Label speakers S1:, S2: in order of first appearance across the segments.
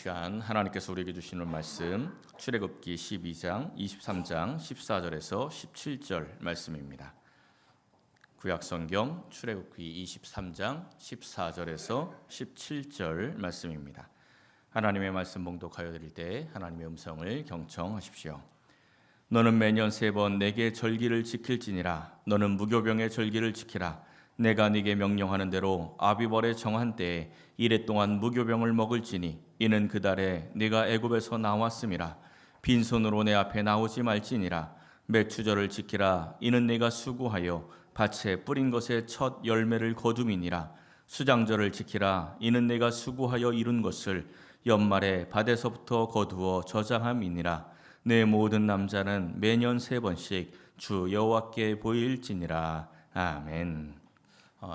S1: 시간 하나님께서 우리에게 주시는 말씀 출애굽기 12장, 23장, 14절에서 17절 말씀입니다. 구약성경 출애굽기 23장 14절에서 17절 말씀입니다. 하나님의 말씀 봉독하여 드릴 때 하나님의 음성을 경청하십시오. 너는 매년 3번 내게 절기를 지킬지니라. 너는 무교병의 절기를 지키라. 내가 네게 명령하는 대로 아비벌의 정한 때에 이레 동안 무교병을 먹을지니 이는 그 달에 네가 애굽에서 나왔음이라. 빈손으로 내 앞에 나오지 말지니라. 매추절을 지키라. 이는 네가 수고하여 밭에 뿌린 것의 첫 열매를 거둠이니라. 수장절을 지키라. 이는 네가 수고하여 이룬 것을 연말에 밭에서부터 거두어 저장함이니라. 내 모든 남자는 매년 3번씩 주 여호와께 보일지니라. 아멘.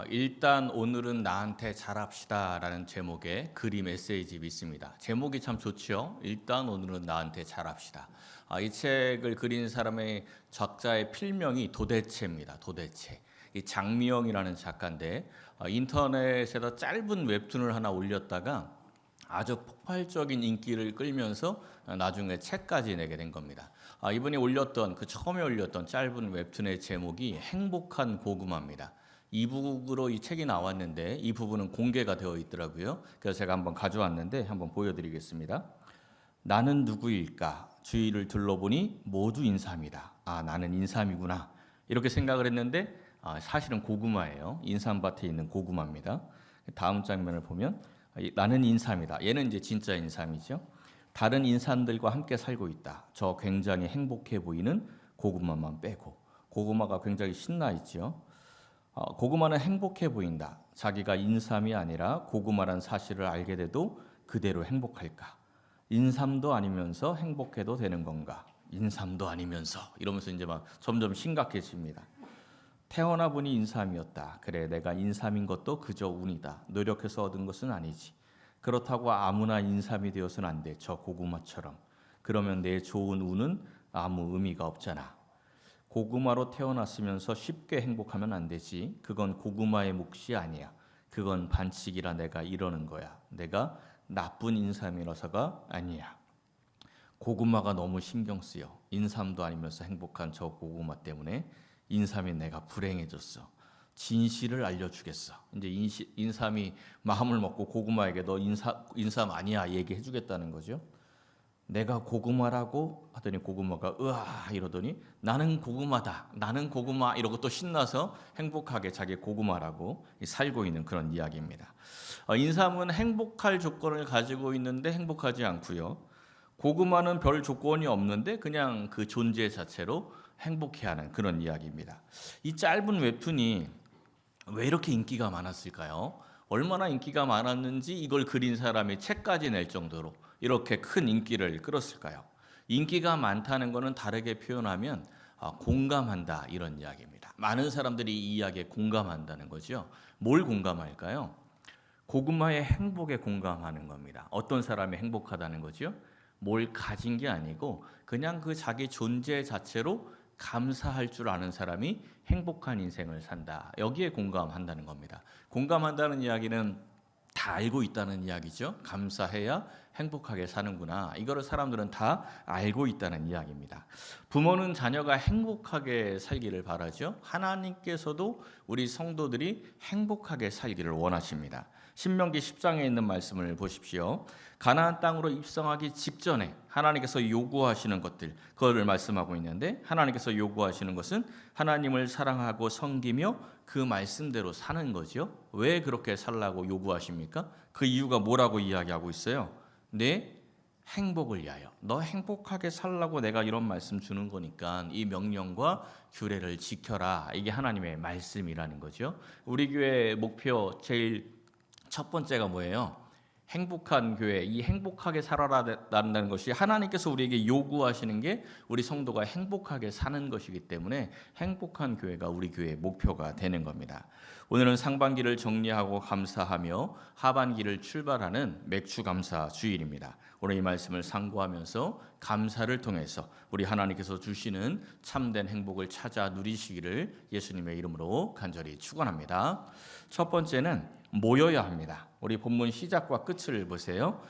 S1: 일단 오늘은 나한테 잘합시다 라는 제목의 그림 에세이집이 있습니다. 제목이 참 좋죠. 일단 오늘은 나한테 잘합시다. 이 책을 그린 사람의 작자의 필명이 도대체입니다. 도대체. 이 장미영이라는 작가인데 인터넷에다 짧은 웹툰을 하나 올렸다가 아주 폭발적인 인기를 끌면서 나중에 책까지 내게 된 겁니다. 이분이 처음에 올렸던 짧은 웹툰의 제목이 행복한 고구마입니다. 이북으로 이 책이 나왔는데 이 부분은 공개가 되어 있더라고요. 그래서 제가 한번 가져왔는데 한번 보여드리겠습니다. 나는 누구일까? 주위를 둘러보니 모두 인삼이다. 나는 인삼이구나. 이렇게 생각을 했는데 사실은 고구마예요. 인삼밭에 있는 고구마입니다. 다음 장면을 보면 나는 인삼이다. 얘는 이제 진짜 인삼이죠. 다른 인삼들과 함께 살고 있다. 저 굉장히 행복해 보이는 고구마만 빼고. 고구마가 굉장히 신나 있죠. 고구마는 행복해 보인다. 자기가 인삼이 아니라 고구마란 사실을 알게 돼도 그대로 행복할까? 인삼도 아니면서 행복해도 되는 건가? 인삼도 아니면서 이러면서 이제 막 점점 심각해집니다. 태어나 보니 인삼이었다. 그래, 내가 인삼인 것도 그저 운이다. 노력해서 얻은 것은 아니지. 그렇다고 아무나 인삼이 되어서는 안 돼. 저 고구마처럼. 그러면 내 좋은 운은 아무 의미가 없잖아. 고구마로 태어났으면서 쉽게 행복하면 안 되지. 그건 고구마의 몫이 아니야. 그건 반칙이라 내가 이러는 거야. 내가 나쁜 인삼이라서가 아니야. 고구마가 너무 신경 쓰여. 인삼도 아니면서 행복한 저 고구마 때문에 인삼인 내가 불행해졌어. 진실을 알려주겠어. 이제 인삼이 마음을 먹고 고구마에게 너 인삼 아니야 얘기해 주겠다는 거죠. 내가 고구마라고 하더니 고구마가 으아 이러더니 나는 고구마다. 나는 고구마 이러고 또 신나서 행복하게 자기 고구마라고 살고 있는 그런 이야기입니다. 인삼은 행복할 조건을 가지고 있는데 행복하지 않고요. 고구마는 별 조건이 없는데 그냥 그 존재 자체로 행복해하는 그런 이야기입니다. 이 짧은 웹툰이 왜 이렇게 인기가 많았을까요? 얼마나 인기가 많았는지 이걸 그린 사람이 책까지 낼 정도로 이렇게 큰 인기를 끌었을까요? 인기가 많다는 것은 다르게 표현하면 공감한다 이런 이야기입니다. 많은 사람들이 이 이야기에 공감한다는 거죠. 뭘 공감할까요? 고구마의 행복에 공감하는 겁니다. 어떤 사람이 행복하다는 거죠? 뭘 가진 게 아니고 그냥 그 자기 존재 자체로 감사할 줄 아는 사람이 행복한 인생을 산다. 여기에 공감한다는 겁니다. 공감한다는 이야기는 다 알고 있다는 이야기죠. 감사해야 행복하게 사는구나. 이거를 사람들은 다 알고 있다는 이야기입니다. 부모는 자녀가 행복하게 살기를 바라죠. 하나님께서도 우리 성도들이 행복하게 살기를 원하십니다. 신명기 10장에 있는 말씀을 보십시오. 가나안 땅으로 입성하기 직전에 하나님께서 요구하시는 것들, 그거를 말씀하고 있는데 하나님께서 요구하시는 것은 하나님을 사랑하고 섬기며 그 말씀대로 사는 거죠. 왜 그렇게 살라고 요구하십니까? 그 이유가 뭐라고 이야기하고 있어요? 내 행복을 위하여. 너 행복하게 살라고 내가 이런 말씀 주는 거니까 이 명령과 규례를 지켜라. 이게 하나님의 말씀이라는 거죠. 우리 교회 목표 제일 첫 번째가 뭐예요? 행복한 교회, 이 행복하게 살아라는 것이 하나님께서 우리에게 요구하시는 게 우리 성도가 행복하게 사는 것이기 때문에 행복한 교회가 우리 교회의 목표가 되는 겁니다. 오늘은 상반기를 정리하고 감사하며 하반기를 출발하는 맥주감사 주일입니다. 오늘 이 말씀을 상고하면서 감사를 통해서 우리 하나님께서 주시는 참된 행복을 찾아 누리시기를 예수님의 이름으로 간절히 축원합니다. 첫 번째는 모여야 합니다. 우리 본문 시작과 끝을 보세요.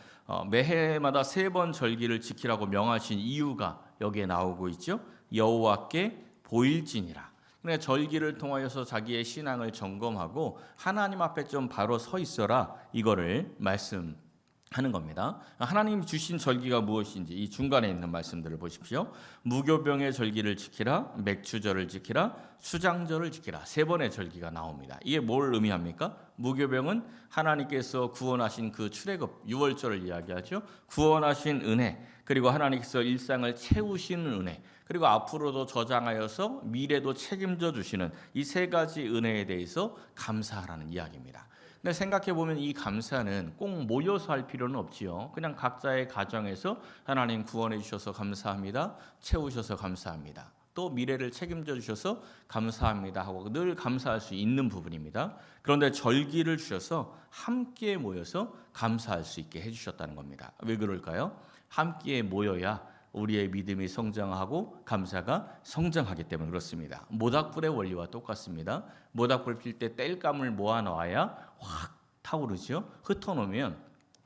S1: 매해마다 3번 절기를 지키라고 명하신 이유가 여기에 나오고 있죠. 여호와께 보일지니라. 그러니까 절기를 통하여서 자기의 신앙을 점검하고 하나님 앞에 좀 바로 서 있어라, 이거를 말씀하는 겁니다. 하나님 주신 절기가 무엇인지 이 중간에 있는 말씀들을 보십시오. 무교병의 절기를 지키라, 맥주절을 지키라, 수장절을 지키라. 3번의 절기가 나옵니다. 이게 뭘 의미합니까? 무교병은 하나님께서 구원하신 그 출애굽 유월절을 이야기하죠. 구원하신 은혜, 그리고 하나님께서 일상을 채우시는 은혜, 그리고 앞으로도 저장하여서 미래도 책임져 주시는 이 3가지 은혜에 대해서 감사하라는 이야기입니다. 근데 생각해 보면 이 감사는 꼭 모여서 할 필요는 없지요. 그냥 각자의 가정에서 하나님 구원해 주셔서 감사합니다, 채우셔서 감사합니다, 또 미래를 책임져 주셔서 감사합니다 하고 늘 감사할 수 있는 부분입니다. 그런데 절기를 주셔서 함께 모여서 감사할 수 있게 해주셨다는 겁니다. 왜 그럴까요? 함께 모여야 우리의 믿음이 성장하고 감사가 성장하기 때문에 그렇습니다. 모닥불의 원리와 똑같습니다. 모닥불 필 때 땔감을 모아 놓아야 확 타오르죠. 흩어놓으면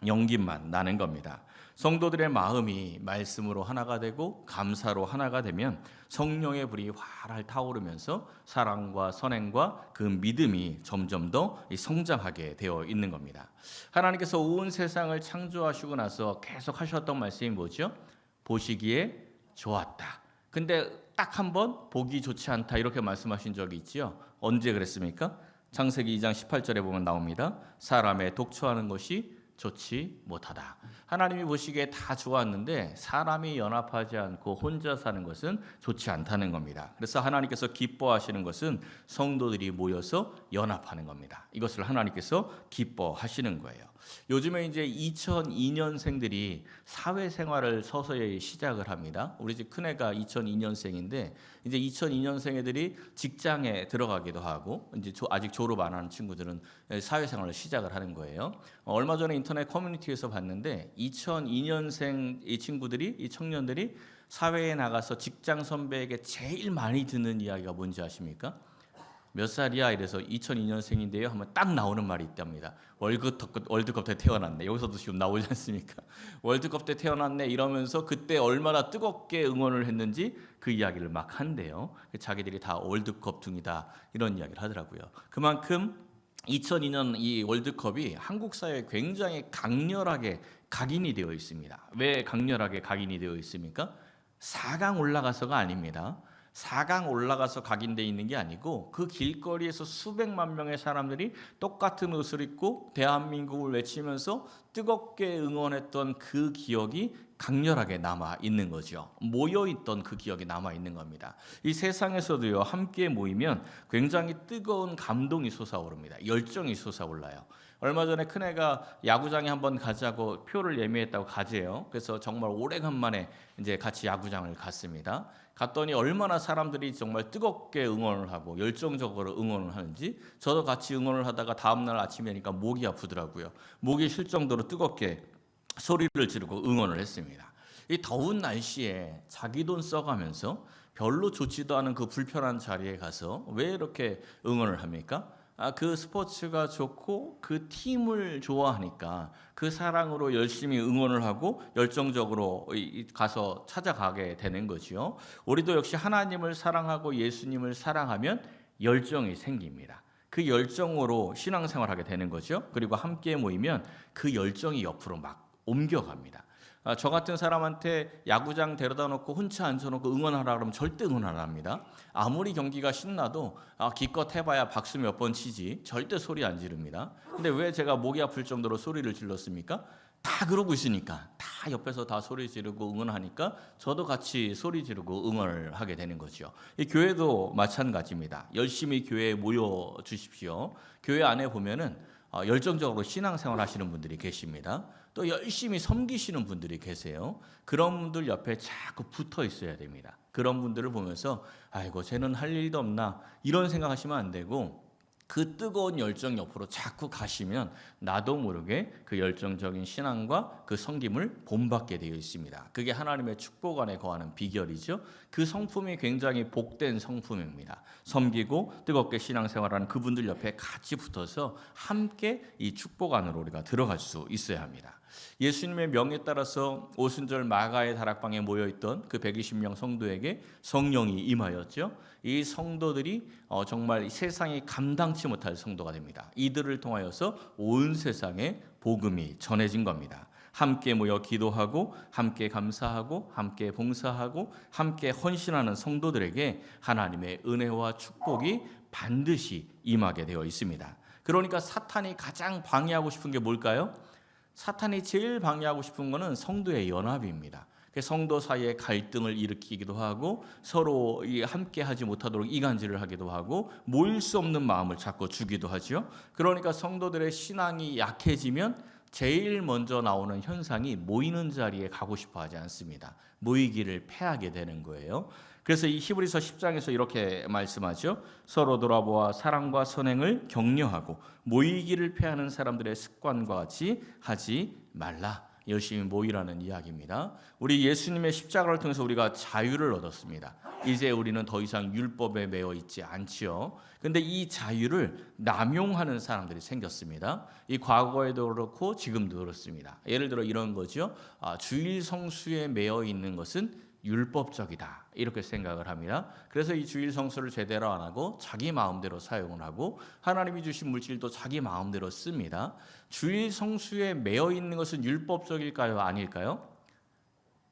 S1: 연기만 나는 겁니다. 성도들의 마음이 말씀으로 하나가 되고 감사로 하나가 되면 성령의 불이 활활 타오르면서 사랑과 선행과 그 믿음이 점점 더 성장하게 되어 있는 겁니다. 하나님께서 온 세상을 창조하시고 나서 계속 하셨던 말씀이 뭐죠? 보시기에 좋았다. 근데 딱 한 번 보기 좋지 않다 이렇게 말씀하신 적이 있지요. 언제 그랬습니까? 창세기 2장 18절에 보면 나옵니다. 사람의 독초하는 것이 좋지 못하다. 하나님이 보시기에 다 좋았는데 사람이 연합하지 않고 혼자 사는 것은 좋지 않다는 겁니다. 그래서 하나님께서 기뻐하시는 것은 성도들이 모여서 연합하는 겁니다. 이것을 하나님께서 기뻐하시는 거예요. 요즘에 이제 2002년생들이 사회생활을 서서히 시작을 합니다. 우리 집 큰애가 2002년생인데 이제 2002년생 애들이 직장에 들어가기도 하고 이제 아직 졸업 안 하는 친구들은 사회생활을 시작을 하는 거예요. 얼마 전에 인터넷 커뮤니티에서 봤는데 2002년생 이 친구들이, 이 청년들이 사회에 나가서 직장 선배에게 제일 많이 듣는 이야기가 뭔지 아십니까? 몇 살이야? 이래서 2002년생인데요 하면 딱 나오는 말이 있답니다. 월드컵 때 태어났네. 여기서도 지금 나오지 않습니까? 월드컵 때 태어났네 이러면서 그때 얼마나 뜨겁게 응원을 했는지 그 이야기를 막 한대요. 자기들이 다 월드컵 둥이다 이런 이야기를 하더라고요. 그만큼 2002년 이 월드컵이 한국 사회에 굉장히 강렬하게 각인이 되어 있습니다. 왜 강렬하게 각인이 되어 있습니까? 4강 올라가서가 아닙니다. 4강 올라가서 각인되어 있는 게 아니고 그 길거리에서 수백만 명의 사람들이 똑같은 옷을 입고 대한민국을 외치면서 뜨겁게 응원했던 그 기억이 강렬하게 남아 있는 거죠. 모여있던 그 기억이 남아 있는 겁니다. 이 세상에서도요, 함께 모이면 굉장히 뜨거운 감동이 솟아오릅니다. 열정이 솟아올라요. 얼마 전에 큰애가 야구장에 한번 가자고 표를 예매했다고 가재요. 그래서 정말 오래간만에 이제 같이 야구장을 갔습니다. 갔더니 얼마나 사람들이 정말 뜨겁게 응원을 하고 열정적으로 응원을 하는지, 저도 같이 응원을 하다가 다음날 아침이니까 목이 아프더라고요. 목이 쉴 정도로 뜨겁게 소리를 지르고 응원을 했습니다. 이 더운 날씨에 자기 돈 써가면서 별로 좋지도 않은 그 불편한 자리에 가서 왜 이렇게 응원을 합니까? 그 스포츠가 좋고 그 팀을 좋아하니까 그 사랑으로 열심히 응원을 하고 열정적으로 가서 찾아가게 되는 거죠. 우리도 역시 하나님을 사랑하고 예수님을 사랑하면 열정이 생깁니다. 그 열정으로 신앙생활하게 되는 거죠. 그리고 함께 모이면 그 열정이 옆으로 막 옮겨갑니다. 저 같은 사람한테 야구장 데려다 놓고 혼자 앉혀놓고 응원하라 그러면 절대 응원 안 합니다. 아무리 경기가 신나도 기껏 해봐야 박수 몇 번 치지 절대 소리 안 지릅니다. 근데 왜 제가 목이 아플 정도로 소리를 질렀습니까? 다 그러고 있으니까, 다 옆에서 다 소리 지르고 응원하니까 저도 같이 소리 지르고 응원을 하게 되는 거죠. 이 교회도 마찬가지입니다. 열심히 교회에 모여 주십시오. 교회 안에 보면은 열정적으로 신앙생활 하시는 분들이 계십니다. 또 열심히 섬기시는 분들이 계세요. 그런 분들 옆에 자꾸 붙어 있어야 됩니다. 그런 분들을 보면서 아이고 쟤는 할 일도 없나 이런 생각하시면 안 되고, 그 뜨거운 열정 옆으로 자꾸 가시면 나도 모르게 그 열정적인 신앙과 그 섬김을 본받게 되어 있습니다. 그게 하나님의 축복 안에 거하는 비결이죠. 그 성품이 굉장히 복된 성품입니다. 섬기고 뜨겁게 신앙생활하는 그분들 옆에 같이 붙어서 함께 이 축복 안으로 우리가 들어갈 수 있어야 합니다. 예수님의 명에 따라서 오순절 마가의 다락방에 모여있던 그 120명 성도에게 성령이 임하였죠. 이 성도들이 정말 세상이 감당치 못할 성도가 됩니다. 이들을 통하여서 온 세상에 복음이 전해진 겁니다. 함께 모여 기도하고 함께 감사하고 함께 봉사하고 함께 헌신하는 성도들에게 하나님의 은혜와 축복이 반드시 임하게 되어 있습니다. 그러니까 사탄이 가장 방해하고 싶은 게 뭘까요? 사탄이 제일 방해하고 싶은 것은 성도의 연합입니다. 성도 사이에 갈등을 일으키기도 하고 서로 함께 하지 못하도록 이간질을 하기도 하고 모일 수 없는 마음을 자꾸 주기도 하죠. 그러니까 성도들의 신앙이 약해지면 제일 먼저 나오는 현상이 모이는 자리에 가고 싶어 하지 않습니다. 모이기를 패하게 되는 거예요. 그래서 이 히브리서 10장에서 이렇게 말씀하죠. 서로 돌아보아 사랑과 선행을 격려하고 모이기를 패하는 사람들의 습관과 같이 하지 말라. 열심히 모이라는 이야기입니다. 우리 예수님의 십자가를 통해서 우리가 자유를 얻었습니다. 이제 우리는 더 이상 율법에 매여 있지 않지요. 근데 이 자유를 남용하는 사람들이 생겼습니다. 이 과거에도 그렇고 지금도 그렇습니다. 예를 들어 이런 거죠. 주일 성수에 매여 있는 것은 율법적이다 이렇게 생각을 합니다. 그래서 이 주일 성수를 제대로 안 하고 자기 마음대로 사용을 하고 하나님이 주신 물질도 자기 마음대로 씁니다. 주일 성수에 매여 있는 것은 율법적일까요? 아닐까요?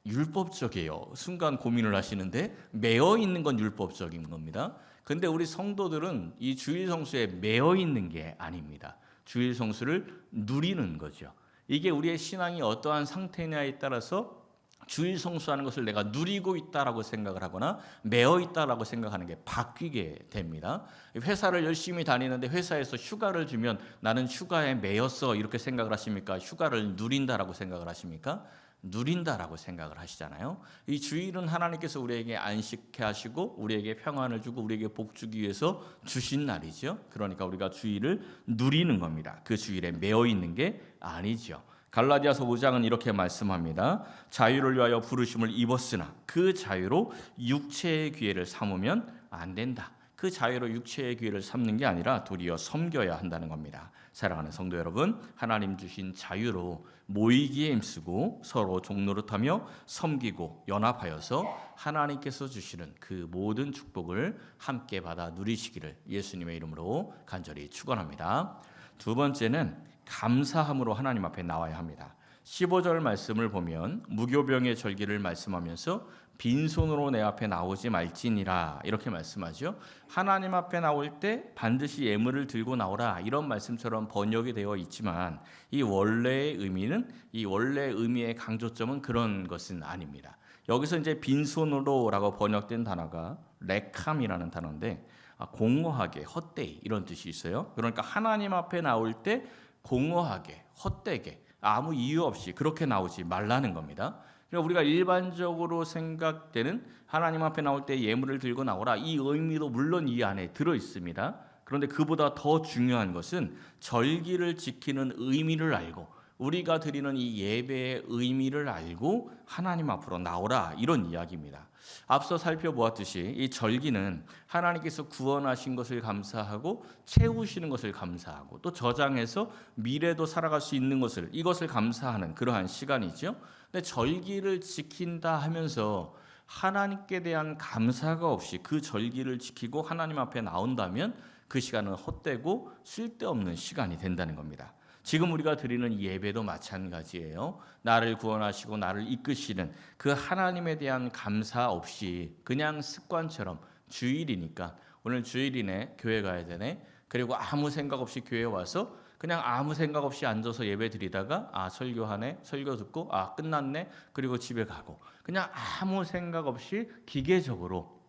S1: 율법적이에요. 순간 고민을 하시는데 매여 있는 건 율법적인 겁니다. 근데 우리 성도들은 이 주일 성수에 매여 있는 게 아닙니다. 주일 성수를 누리는 거죠. 이게 우리의 신앙이 어떠한 상태냐에 따라서 주일 성수하는 것을 내가 누리고 있다라고 생각을 하거나 매어 있다라고 생각하는 게 바뀌게 됩니다. 회사를 열심히 다니는데 회사에서 휴가를 주면 나는 휴가에 매였어 이렇게 생각을 하십니까? 휴가를 누린다라고 생각을 하십니까? 누린다라고 생각을 하시잖아요. 이 주일은 하나님께서 우리에게 안식케 하시고 우리에게 평안을 주고 우리에게 복 주기 위해서 주신 날이죠. 그러니까 우리가 주일을 누리는 겁니다. 그 주일에 매어 있는 게 아니죠. 갈라디아서 5장은 이렇게 말씀합니다. 자유를 위하여 부르심을 입었으나 그 자유로 육체의 기회를 삼으면 안 된다. 그 자유로 육체의 기회를 삼는 게 아니라 도리어 섬겨야 한다는 겁니다. 사랑하는 성도 여러분, 하나님 주신 자유로 모이기에 힘쓰고 서로 종노릇하며 섬기고 연합하여서 하나님께서 주시는 그 모든 축복을 함께 받아 누리시기를 예수님의 이름으로 간절히 축원합니다. 두 번째는 감사함으로 하나님 앞에 나와야 합니다. 15절 말씀을 보면 무교병의 절기를 말씀하면서 빈손으로 내 앞에 나오지 말지니라 이렇게 말씀하죠. 하나님 앞에 나올 때 반드시 예물을 들고 나오라 이런 말씀처럼 번역이 되어 있지만 이 원래의 의미는 이 원래 의미의 강조점은 그런 것은 아닙니다. 여기서 이제 빈손으로라고 번역된 단어가 레캄이라는 단어인데 공허하게 헛되이 이런 뜻이 있어요. 그러니까 하나님 앞에 나올 때 공허하게 헛되게 아무 이유 없이 그렇게 나오지 말라는 겁니다. 그러니까 우리가 일반적으로 생각되는 하나님 앞에 나올 때 예물을 들고 나오라 이 의미도 물론 이 안에 들어 있습니다. 그런데 그보다 더 중요한 것은 절기를 지키는 의미를 알고 우리가 드리는 이 예배의 의미를 알고 하나님 앞으로 나오라 이런 이야기입니다. 앞서 살펴보았듯이 이 절기는 하나님께서 구원하신 것을 감사하고 채우시는 것을 감사하고 또 저장해서 미래도 살아갈 수 있는 것을 이것을 감사하는 그러한 시간이죠. 근데 절기를 지킨다 하면서 하나님께 대한 감사가 없이 그 절기를 지키고 하나님 앞에 나온다면 그 시간은 헛되고 쓸데없는 시간이 된다는 겁니다. 지금 우리가 드리는 예배도 마찬가지예요. 나를 구원하시고 나를 이끄시는 그 하나님에 대한 감사 없이 그냥 습관처럼 주일이니까 오늘 주일이네 교회 가야 되네 그리고 아무 생각 없이 교회 와서 그냥 아무 생각 없이 앉아서 예배 드리다가 설교하네 설교 듣고 끝났네 그리고 집에 가고 그냥 아무 생각 없이 기계적으로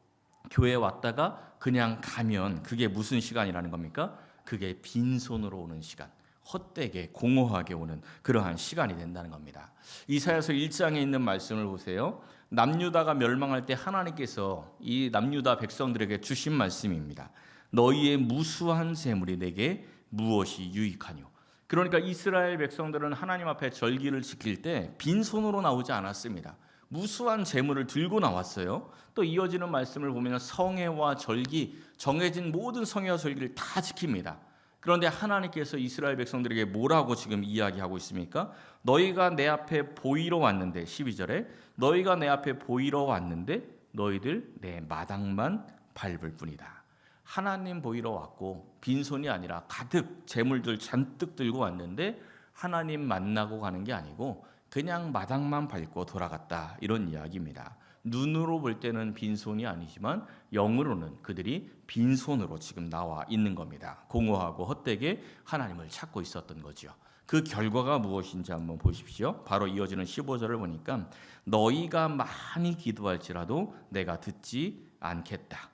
S1: 교회 왔다가 그냥 가면 그게 무슨 시간이라는 겁니까? 그게 빈손으로 오는 시간 헛되게 공허하게 오는 그러한 시간이 된다는 겁니다. 이사야서 1장에 있는 말씀을 보세요. 남유다가 멸망할 때 하나님께서 이 남유다 백성들에게 주신 말씀입니다. 너희의 무수한 재물이 내게 무엇이 유익하뇨. 그러니까 이스라엘 백성들은 하나님 앞에 절기를 지킬 때 빈손으로 나오지 않았습니다. 무수한 재물을 들고 나왔어요. 또 이어지는 말씀을 보면 성회와 절기 정해진 모든 성회와 절기를 다 지킵니다. 그런데 하나님께서 이스라엘 백성들에게 뭐라고 지금 이야기하고 있습니까? 너희가 내 앞에 보이러 왔는데 12절에 너희가 내 앞에 보이러 왔는데 너희들 내 마당만 밟을 뿐이다. 하나님 보이러 왔고 빈손이 아니라 가득 재물들 잔뜩 들고 왔는데 하나님 만나고 가는 게 아니고 그냥 마당만 밟고 돌아갔다, 이런 이야기입니다. 눈으로 볼 때는 빈손이 아니지만 영으로는 그들이 빈손으로 지금 나와 있는 겁니다. 공허하고 헛되게 하나님을 찾고 있었던 거죠. 그 결과가 무엇인지 한번 보십시오. 바로 이어지는 15절을 보니까 너희가 많이 기도할지라도 내가 듣지 않겠다.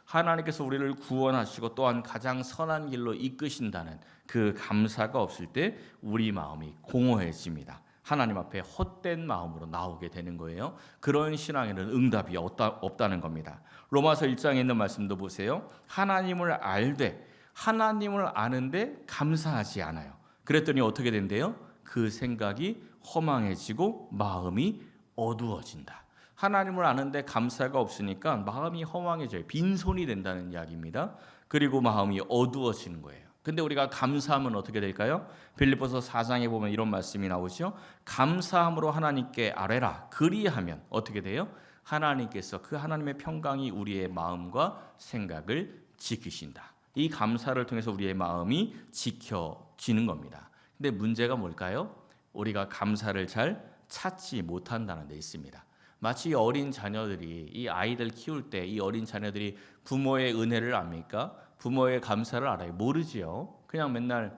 S1: 하나님께서 우리를 구원하시고 또한 가장 선한 길로 이끄신다는 그 감사가 없을 때 우리 마음이 공허해집니다. 하나님 앞에 헛된 마음으로 나오게 되는 거예요. 그런 신앙에는 응답이 없다는 겁니다. 로마서 1장에 있는 말씀도 보세요. 하나님을 알되 하나님을 아는데 감사하지 않아요. 그랬더니 어떻게 된대요? 그 생각이 허망해지고 마음이 어두워진다. 하나님을 아는데 감사가 없으니까 마음이 허망해져요. 빈손이 된다는 이야기입니다. 그리고 마음이 어두워지는 거예요. 근데 우리가 감사하면 어떻게 될까요? 빌립보서 4장에 보면 이런 말씀이 나오죠. 감사함으로 하나님께 아뢰라. 그리하면 어떻게 돼요? 하나님께서 그 하나님의 평강이 우리의 마음과 생각을 지키신다. 이 감사를 통해서 우리의 마음이 지켜지는 겁니다. 근데 문제가 뭘까요? 우리가 감사를 잘 찾지 못한다는 데 있습니다. 마치 어린 자녀들이, 이 아이들 키울 때 이 어린 자녀들이 부모의 은혜를 압니까? 부모의 감사를 알아요? 모르지요. 그냥 맨날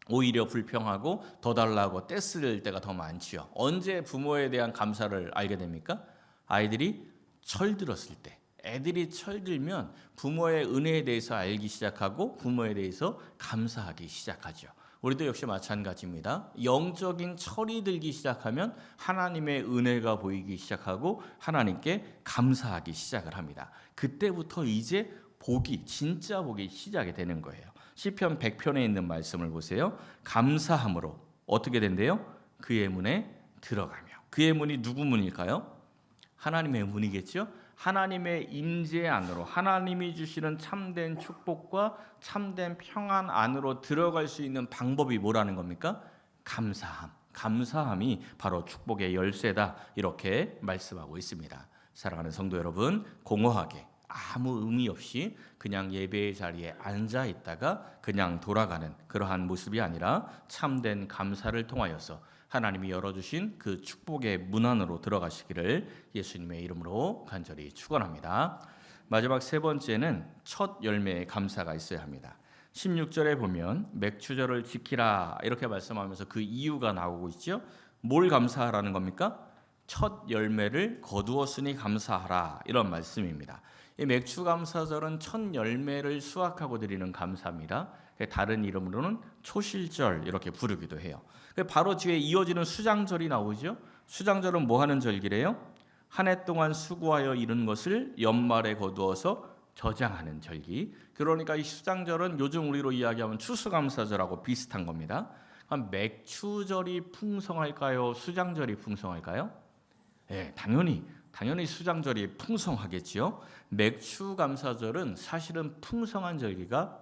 S1: 오히려 불평하고 더 달라고 떼쓸 때가 더 많지요. 언제 부모에 대한 감사를 알게 됩니까? 아이들이 철들었을 때. 애들이 철들면 부모의 은혜에 대해서 알기 시작하고 부모에 대해서 감사하기 시작하죠. 우리도 역시 마찬가지입니다. 영적인 철이 들기 시작하면 하나님의 은혜가 보이기 시작하고 하나님께 감사하기 시작을 합니다. 그때부터 이제 복이, 진짜 복이 시작이 되는 거예요. 시편 100편에 있는 말씀을 보세요. 감사함으로 어떻게 된대요? 그의 문에 들어가며. 그의 문이 누구 문일까요? 하나님의 문이겠죠? 하나님의 임재 안으로, 하나님이 주시는 참된 축복과 참된 평안 안으로 들어갈 수 있는 방법이 뭐라는 겁니까? 감사함. 감사함이 바로 축복의 열쇠다, 이렇게 말씀하고 있습니다. 사랑하는 성도 여러분, 공허하게 아무 의미 없이 그냥 예배의 자리에 앉아 있다가 그냥 돌아가는 그러한 모습이 아니라 참된 감사를 통하여서 하나님이 열어주신 그 축복의 문 안으로 들어가시기를 예수님의 이름으로 간절히 축원합니다. 마지막 세 번째는 첫 열매의 감사가 있어야 합니다. 16절에 보면 맥추절을 지키라 이렇게 말씀하면서 그 이유가 나오고 있죠. 뭘 감사하라는 겁니까? 첫 열매를 거두었으니 감사하라, 이런 말씀입니다. 이 맥추감사절은 첫 열매를 수확하고 드리는 감사입니다. 다른 이름으로는 초실절 이렇게 부르기도 해요. 바로 뒤에 이어지는 수장절이 나오죠. 수장절은 뭐 하는 절기래요? 한 해 동안 수고하여 이룬 것을 연말에 거두어서 저장하는 절기. 그러니까 이 수장절은 요즘 우리로 이야기하면 추수감사절하고 비슷한 겁니다. 그럼 맥추절이 풍성할까요? 수장절이 풍성할까요? 네, 당연히 수장절이 풍성하겠지요. 맥추감사절은 사실은 풍성한 절기가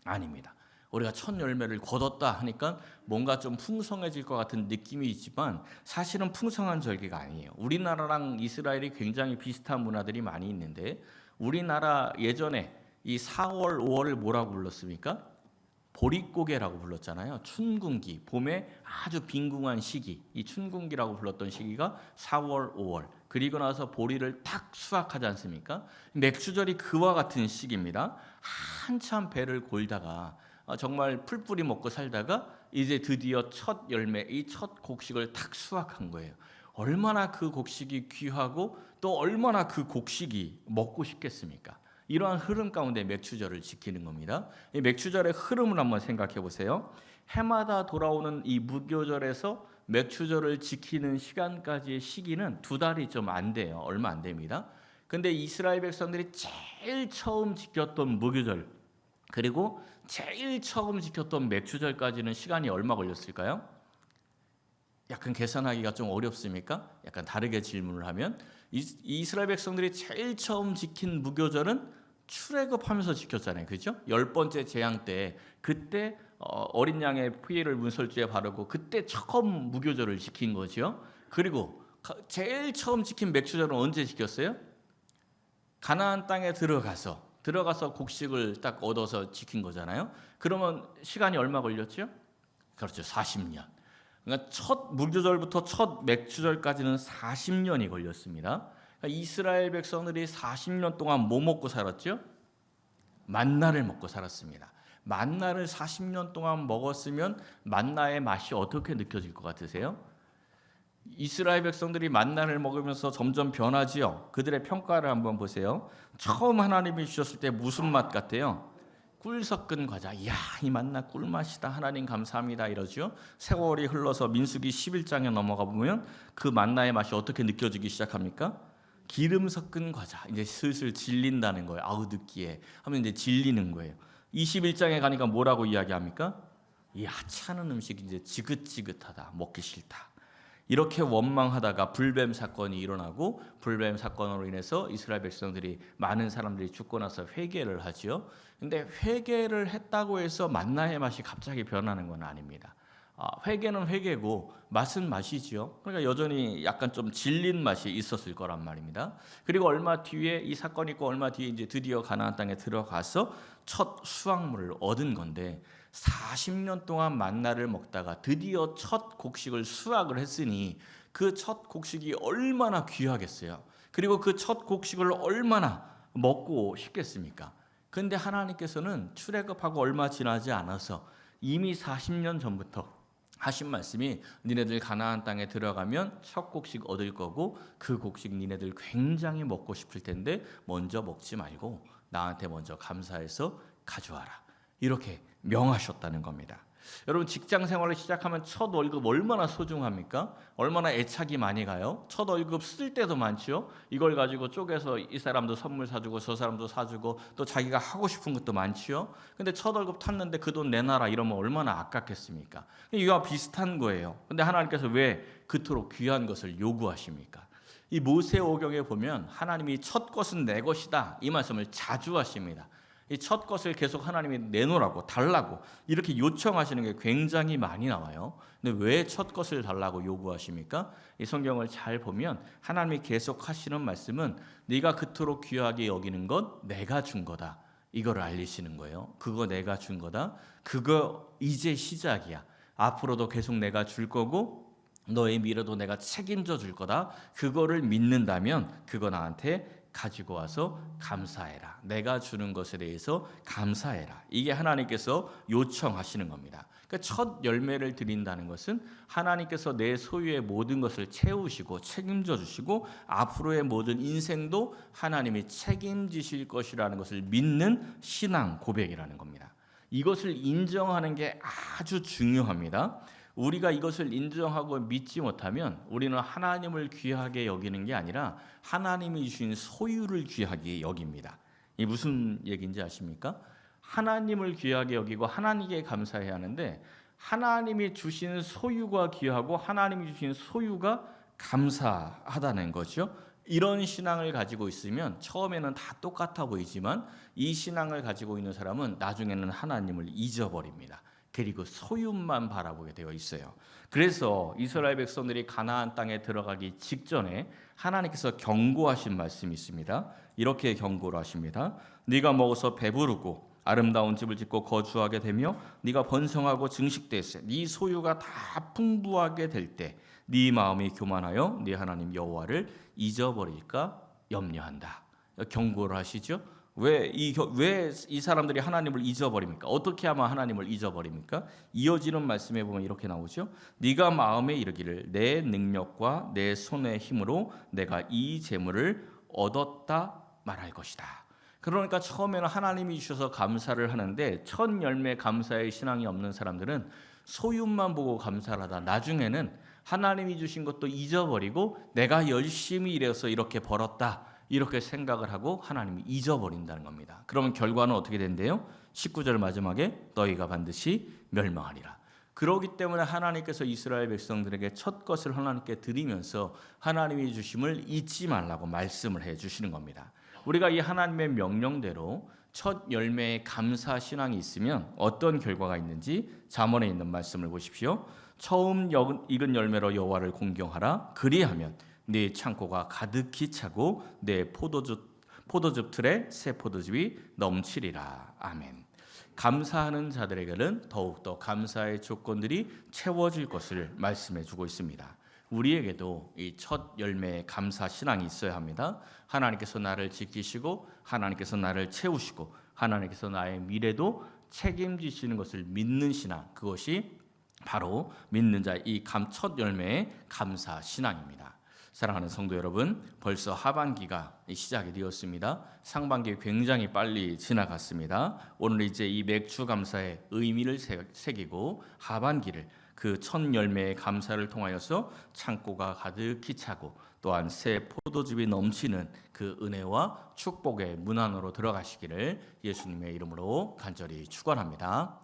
S1: 아닙니다. 우리가 첫 열매를 거뒀다 하니까 뭔가 좀 풍성해질 것 같은 느낌이 있지만 사실은 풍성한 절기가 아니에요. 우리나라랑 이스라엘이 굉장히 비슷한 문화들이 많이 있는데 우리나라 예전에 이 4월, 5월을 뭐라고 불렀습니까? 보릿고개라고 불렀잖아요. 춘궁기, 봄에 아주 빈궁한 시기, 이 춘궁기라고 불렀던 시기가 4월, 5월. 그리고 나서 보리를 탁 수확하지 않습니까? 맥추절이 그와 같은 시기입니다. 한참 배를 골다가 정말 풀뿌리 먹고 살다가 이제 드디어 첫 열매, 이 첫 곡식을 탁 수확한 거예요. 얼마나 그 곡식이 귀하고 또 얼마나 그 곡식이 먹고 싶겠습니까? 이러한 흐름 가운데 맥추절을 지키는 겁니다. 이 맥추절의 흐름을 한번 생각해 보세요. 해마다 돌아오는 이 무교절에서 맥추절을 지키는 시간까지의 시기는 2달이 좀 안 돼요. 얼마 안 됩니다. 근데 이스라엘 백성들이 제일 처음 지켰던 무교절, 그리고 제일 처음 지켰던 맥추절까지는 시간이 얼마 걸렸을까요? 약간 계산하기가 좀 어렵습니까? 약간 다르게 질문을 하면 이스라엘 백성들이 제일 처음 지킨 무교절은 출애굽하면서 지켰잖아요. 그죠? 10번째 재앙 때 그때 어린 양의 피를 문설주에 바르고 그때 처음 무교절을 지킨 거죠. 그리고 제일 처음 지킨 맥주절은 언제 지켰어요? 가나안 땅에 들어가서 곡식을 딱 얻어서 지킨 거잖아요. 그러면 시간이 얼마 걸렸죠? 그렇죠. 40년. 그러니까 첫 무교절부터 첫 맥주절까지는 40년이 걸렸습니다. 그러니까 이스라엘 백성들이 40년 동안 뭐 먹고 살았죠? 만나를 먹고 살았습니다. 만나를 40년 동안 먹었으면 만나의 맛이 어떻게 느껴질 것 같으세요? 이스라엘 백성들이 만나를 먹으면서 점점 변하지요. 그들의 평가를 한번 보세요. 처음 하나님이 주셨을 때 무슨 맛 같아요? 꿀 섞은 과자. 이야, 이 만나 꿀맛이다. 하나님 감사합니다. 이러죠. 세월이 흘러서 민수기 11장에 넘어가 보면 그 만나의 맛이 어떻게 느껴지기 시작합니까? 기름 섞은 과자. 이제 슬슬 질린다는 거예요. 아우 느끼해. 하면 이제 질리는 거예요. 21장에 가니까 뭐라고 이야기합니까? 이 하찮은 음식이 이제 지긋지긋하다. 먹기 싫다. 이렇게 원망하다가 불뱀 사건이 일어나고 불뱀 사건으로 인해서 이스라엘 백성들이 많은 사람들이 죽고 나서 회개를 하지요. 근데 회개를 했다고 해서 만나의 맛이 갑자기 변하는 건 아닙니다. 회개는 회개고 맛은 맛이지요. 그러니까 여전히 약간 좀 질린 맛이 있었을 거란 말입니다. 그리고 얼마 뒤에 이 사건이 있고 얼마 뒤에 이제 드디어 가나안 땅에 들어가서 첫 수확물을 얻은 건데 40년 동안 만나를 먹다가 드디어 첫 곡식을 수확을 했으니 그 첫 곡식이 얼마나 귀하겠어요. 그리고 그 첫 곡식을 얼마나 먹고 싶겠습니까? 그런데 하나님께서는 출애굽하고 얼마 지나지 않아서 이미 40년 전부터 하신 말씀이 니네들 가나안 땅에 들어가면 첫 곡식 얻을 거고 그 곡식 니네들 굉장히 먹고 싶을 텐데 먼저 먹지 말고 나한테 먼저 감사해서 가져와라. 이렇게 명하셨다는 겁니다. 여러분 직장 생활을 시작하면 첫 월급 얼마나 소중합니까? 얼마나 애착이 많이 가요? 첫 월급 쓸 때도 많죠. 이걸 가지고 쪼개서 이 사람도 선물 사주고 저 사람도 사주고 또 자기가 하고 싶은 것도 많지요. 근데 첫 월급 탔는데 그 돈 내놔라 이러면 얼마나 아깝겠습니까? 이와 비슷한 거예요. 근데 하나님께서 왜 그토록 귀한 것을 요구하십니까? 이 모세오경에 보면 하나님이 첫 것은 내 것이다 이 말씀을 자주 하십니다. 이 첫 것을 계속 하나님이 내놓으라고 달라고 이렇게 요청하시는 게 굉장히 많이 나와요. 근데 왜 첫 것을 달라고 요구하십니까? 이 성경을 잘 보면 하나님이 계속 하시는 말씀은 네가 그토록 귀하게 여기는 것 내가 준 거다. 이거를 알리시는 거예요. 그거 내가 준 거다. 그거 이제 시작이야. 앞으로도 계속 내가 줄 거고 너의 미래도 내가 책임져 줄 거다. 그거를 믿는다면 그거 나한테 가지고 와서 감사해라. 내가 주는 것에 대해서 감사해라. 이게 하나님께서 요청하시는 겁니다. 그러니까 첫 열매를 드린다는 것은 하나님께서 내 소유의 모든 것을 채우시고 책임져 주시고 앞으로의 모든 인생도 하나님이 책임지실 것이라는 것을 믿는 신앙 고백이라는 겁니다. 이것을 인정하는 게 아주 중요합니다. 우리가 이것을 인정하고 믿지 못하면 우리는 하나님을 귀하게 여기는 게 아니라 하나님이 주신 소유를 귀하게 여깁니다. 이 무슨 얘기인지 아십니까? 하나님을 귀하게 여기고 하나님께 감사해야 하는데 하나님이 주신 소유가 귀하고 하나님이 주신 소유가 감사하다는 거죠. 이런 신앙을 가지고 있으면 처음에는 다 똑같아 보이지만 이 신앙을 가지고 있는 사람은 나중에는 하나님을 잊어버립니다. 그리고 소유만 바라보게 되어 있어요. 그래서 이스라엘 백성들이 가나안 땅에 들어가기 직전에 하나님께서 경고하신 말씀이 있습니다. 이렇게 경고를 하십니다. 네가 먹어서 배부르고 아름다운 집을 짓고 거주하게 되며 네가 번성하고 증식되세 네 소유가 다 풍부하게 될 때 네 마음이 교만하여 네 하나님 여호와를 잊어버릴까 염려한다. 경고를 하시죠. 왜 이 사람들이 하나님을 잊어버립니까? 어떻게 하면 하나님을 잊어버립니까? 이어지는 말씀에 보면 이렇게 나오죠. 네가 마음에 이르기를 내 능력과 내 손의 힘으로 내가 이 재물을 얻었다 말할 것이다. 그러니까 처음에는 하나님이 주셔서 감사를 하는데 첫 열매 감사의 신앙이 없는 사람들은 소유만 보고 감사를 하다 나중에는 하나님이 주신 것도 잊어버리고 내가 열심히 일해서 이렇게 벌었다. 이렇게 생각을 하고 하나님이 잊어버린다는 겁니다. 그러면 결과는 어떻게 된대요? 19절 마지막에 너희가 반드시 멸망하리라. 그러기 때문에 하나님께서 이스라엘 백성들에게 첫 것을 하나님께 드리면서 하나님이 주심을 잊지 말라고 말씀을 해주시는 겁니다. 우리가 이 하나님의 명령대로 첫 열매의 감사 신앙이 있으면 어떤 결과가 있는지 잠언에 있는 말씀을 보십시오. 처음 익은 열매로 여호와를 공경하라. 그리하면 네 창고가 가득히 차고 네 포도즙 틀에 새 포도즙이 넘치리라. 아멘. 감사하는 자들에게는 더욱더 감사의 조건들이 채워질 것을 말씀해 주고 있습니다. 우리에게도 이 첫 열매의 감사 신앙이 있어야 합니다. 하나님께서 나를 지키시고 하나님께서 나를 채우시고 하나님께서 나의 미래도 책임지시는 것을 믿는 신앙, 그것이 바로 믿는 자의 이 첫 열매의 감사 신앙입니다. 사랑하는 성도 여러분, 벌써 하반기가 시작이 되었습니다. 상반기 굉장히 빨리 지나갔습니다. 오늘 이제 이 맥주 감사의 의미를 새기고 하반기를 그 첫 열매의 감사를 통하여서 창고가 가득히 차고 또한 새 포도즙이 넘치는 그 은혜와 축복의 문 안으로 들어가시기를 예수님의 이름으로 간절히 축원합니다.